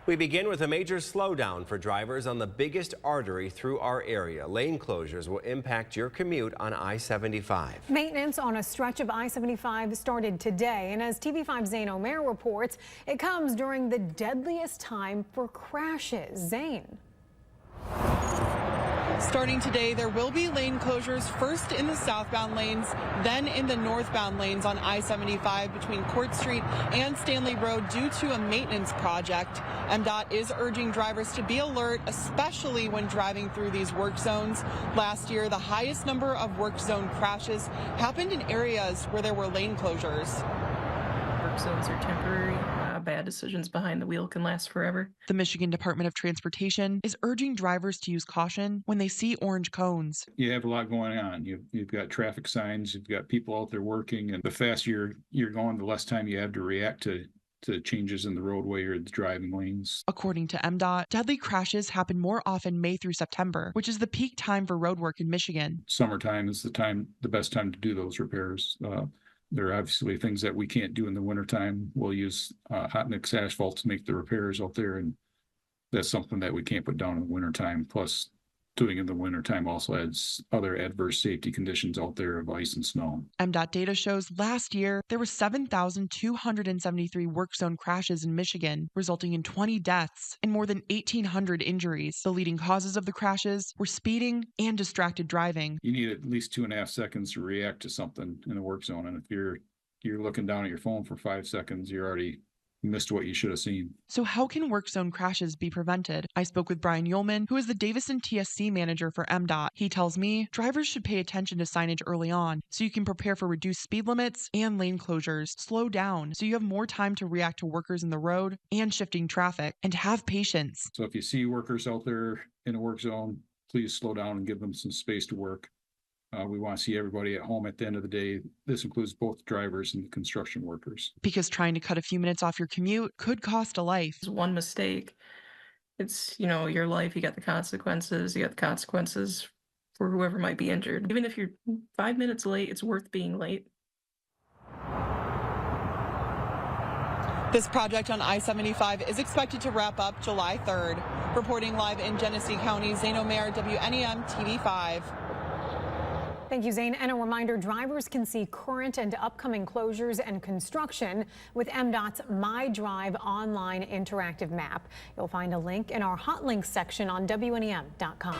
We begin with a major slowdown for drivers on the biggest artery through our area. Lane closures will impact your commute on I-75. Maintenance on a stretch of I-75 started today, and as TV5's Zane Omer reports, it comes during the deadliest time for crashes. Zane. Starting today, there will be lane closures first in the southbound lanes, then in the northbound lanes on I-75 between Court Street and Stanley Road due to a maintenance project. MDOT is urging drivers to be alert, especially when driving through these work zones. Last year, the highest number of work zone crashes happened in areas where there were lane closures. Work zones are temporary. Bad decisions behind the wheel can last forever. The Michigan Department of Transportation is urging drivers to use caution when they see orange cones. You have a lot going on. You've got traffic signs, you've got people out there working, and the faster you're going, the less time you have to react to changes in the roadway or the driving lanes. According to MDOT, deadly crashes happen more often May through September, which is the peak time for road work in Michigan. Summertime is the best time to do those repairs. There are obviously things that we can't do in the wintertime. We'll use hot mix asphalt to make the repairs out there, and that's something that we can't put down in the wintertime. Plus, doing in the wintertime also adds other adverse safety conditions out there of ice and snow. MDOT data shows last year there were 7,273 work zone crashes in Michigan, resulting in 20 deaths and more than 1,800 injuries. The leading causes of the crashes were speeding and distracted driving. You need at least 2.5 seconds to react to something in the work zone, and if you're looking down at your phone for 5 seconds, you're already missed what you should have seen. So how can work zone crashes be prevented? I spoke with Brian Ullman, who is the Davison TSC manager for MDOT. He tells me drivers should pay attention to signage early on so you can prepare for reduced speed limits and lane closures. Slow down so you have more time to react to workers in the road and shifting traffic, and have patience. So if you see workers out there in a work zone, please slow down and give them some space to work. We want to see everybody at home at the end of the day. This includes both drivers and the construction workers. Because trying to cut a few minutes off your commute could cost a life. One mistake, it's, your life. You got the consequences. You got the consequences for whoever might be injured. Even if you're 5 minutes late, it's worth being late. This project on I-75 is expected to wrap up July 3rd. Reporting live in Genesee County, Zane Omer, WNEM TV5. Thank you, Zane. And a reminder, drivers can see current and upcoming closures and construction with MDOT's My Drive online interactive map. You'll find a link in our hot links section on WNEM.com.